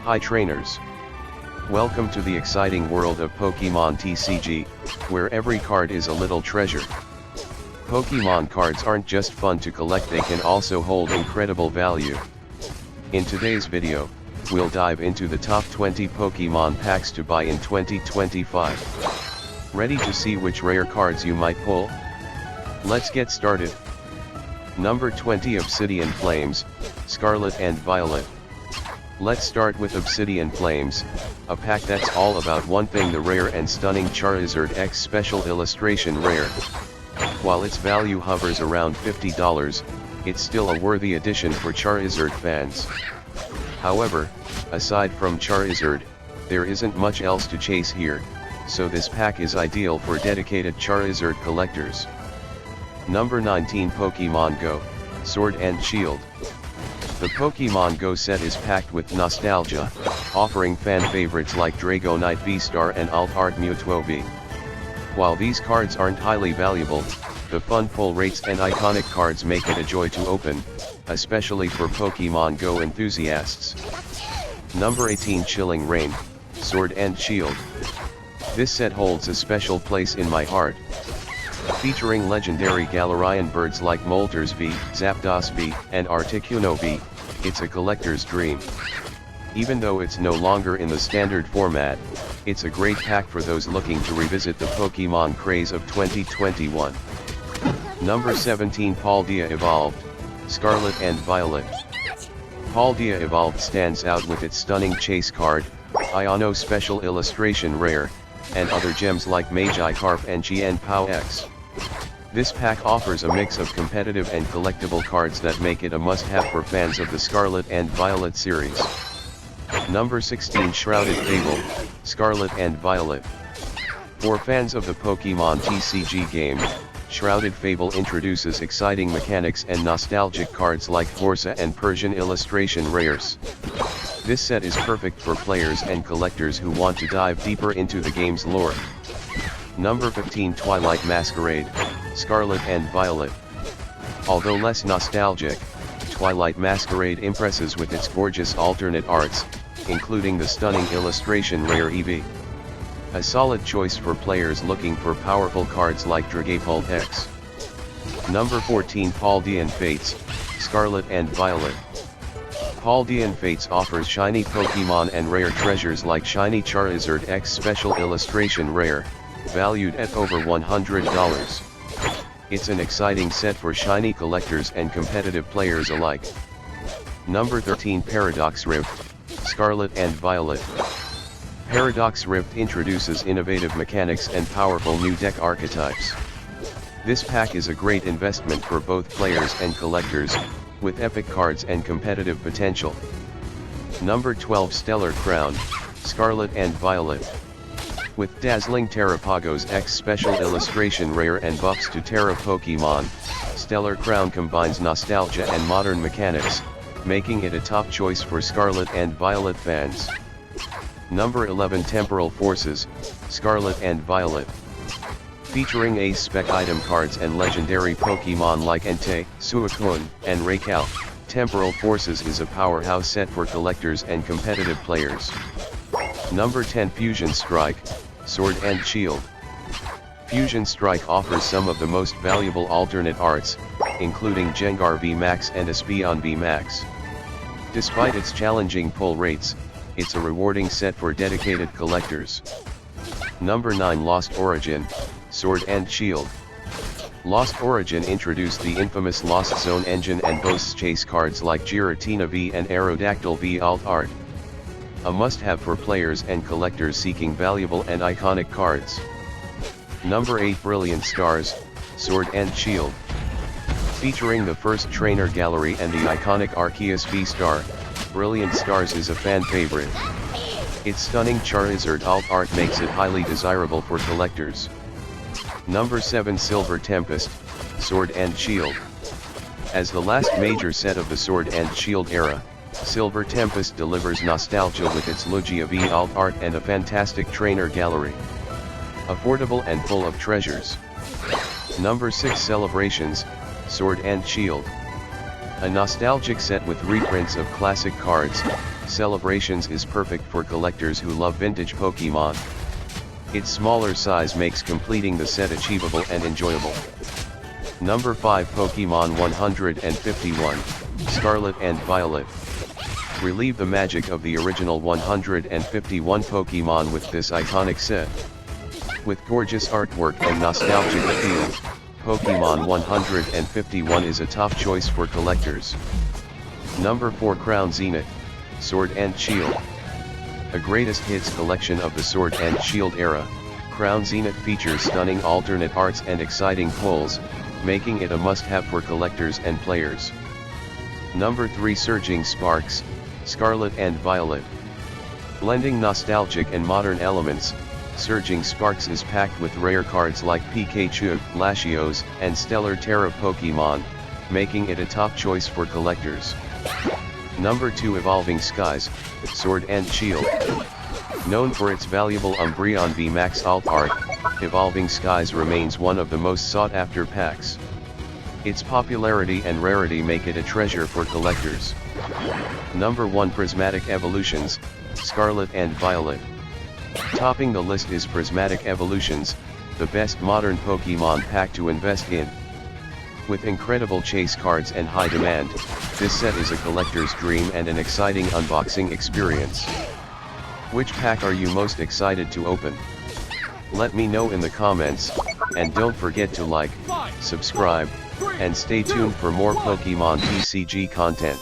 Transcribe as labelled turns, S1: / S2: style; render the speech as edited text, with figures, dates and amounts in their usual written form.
S1: Hi trainers. Welcome to the exciting world of Pokémon TCG, where every card is a little treasure. Pokémon cards aren't just fun to collect, they can also hold incredible value. In today's video, we'll dive into the top 20 Pokémon packs to buy in 2025. Ready to see which rare cards you might pull? Let's get started. Number 20, Obsidian Flames, Scarlet and Violet. Let's start with Obsidian Flames, a pack that's all about one thing: the rare and stunning Charizard X Special Illustration Rare. While its value hovers around $50, it's still a worthy addition for Charizard fans. However, aside from Charizard, there isn't much else to chase here, so this pack is ideal for dedicated Charizard collectors. Number 19, Pokémon Go, Sword and Shield. The Pokémon Go set is packed with nostalgia, offering fan favorites like Dragonite V-Star and Alt-Art Mewtwo V. While these cards aren't highly valuable, the fun pull rates and iconic cards make it a joy to open, especially for Pokémon Go enthusiasts. Number 18, Chilling Reign, Sword and Shield. This set holds a special place in my heart. Featuring legendary Galarian birds like Moltres V, Zapdos V, and Articuno V, it's a collector's dream. Even though it's no longer in the standard format, it's a great pack for those looking to revisit the Pokémon craze of 2021. Number 17, Paldea Evolved, Scarlet and Violet. Paldea Evolved stands out with its stunning chase card, Iono Special Illustration Rare, and other gems like Magikarp and Chien-Pao X. This pack offers a mix of competitive and collectible cards that make it a must-have for fans of the Scarlet and Violet series. Number 16, Shrouded Fable, Scarlet and Violet. For fans of the Pokémon TCG game, Shrouded Fable introduces exciting mechanics and nostalgic cards like Forza and Persian Illustration Rares. This set is perfect for players and collectors who want to dive deeper into the game's lore. Number 15, Twilight Masquerade, Scarlet and Violet. Although less nostalgic, Twilight Masquerade impresses with its gorgeous alternate arts, including the stunning illustration rare Eevee. A solid choice for players looking for powerful cards like Dragapult X. Number 14, Paldean Fates, Scarlet and Violet. Paldean Fates offers shiny Pokémon and rare treasures like shiny Charizard X Special Illustration Rare, valued at over $100. It's an exciting set for shiny collectors and competitive players alike. Number 13, Paradox Rift, Scarlet and Violet. Paradox Rift introduces innovative mechanics and powerful new deck archetypes. This pack is a great investment for both players and collectors, with epic cards and competitive potential. Number 12, Stellar Crown, Scarlet and Violet. With dazzling Terrapagos X Special Illustration Rare and buffs to Terra Pokémon, Stellar Crown combines nostalgia and modern mechanics, making it a top choice for Scarlet and Violet fans. Number 11, Temporal Forces, Scarlet and Violet. Featuring Ace Spec item cards and legendary Pokémon like Entei, Suicune, and Rayquaza, Temporal Forces is a powerhouse set for collectors and competitive players. Number 10, Fusion Strike, Sword and Shield. Fusion Strike offers some of the most valuable alternate arts, including Gengar V Max and Espeon V Max. Despite its challenging pull rates, it's a rewarding set for dedicated collectors. Number 9, Lost Origin, Sword and Shield. Lost Origin introduced the infamous Lost Zone engine and boasts chase cards like Giratina V and Aerodactyl V Alt-Art. A must-have for players and collectors seeking valuable and iconic cards. Number 8, Brilliant Stars, Sword and Shield. Featuring the first trainer gallery and the iconic Arceus V-Star, Brilliant Stars is a fan favorite. Its stunning Charizard Alt-Art makes it highly desirable for collectors. Number 7, Silver Tempest, Sword and Shield. As the last major set of the Sword and Shield era, Silver Tempest delivers nostalgia with its Lugia V Alt-Art and a fantastic trainer gallery. Affordable and full of treasures. Number 6, Celebrations, Sword and Shield. A nostalgic set with reprints of classic cards, Celebrations is perfect for collectors who love vintage Pokémon. Its smaller size makes completing the set achievable and enjoyable. Number 5 Pokémon 151, Scarlet and Violet. Relieve the magic of the original 151 Pokémon with this iconic set. With gorgeous artwork and nostalgic appeal, Pokémon 151 is a top choice for collectors. Number 4 Crown Zenith, Sword and Shield. A greatest hits collection of the Sword and Shield era, Crown Zenith features stunning alternate arts and exciting pulls, making it a must-have for collectors and players. Number 3 Surging Sparks, Scarlet and Violet. Blending nostalgic and modern elements, Surging Sparks is packed with rare cards like Pikachu, Latios, and Stellar Terra Pokémon, making it a top choice for collectors. Number 2 Evolving Skies, Sword and Shield. Known for its valuable Umbreon V Max alt art, Evolving Skies remains one of the most sought-after packs. Its popularity and rarity make it a treasure for collectors. Number 1 Prismatic Evolutions, Scarlet and Violet. Topping the list is Prismatic Evolutions, the best modern Pokémon pack to invest in. With incredible chase cards and high demand, this set is a collector's dream and an exciting unboxing experience. Which pack are you most excited to open? Let me know in the comments, and don't forget to like, subscribe, and stay tuned for more Pokémon TCG content.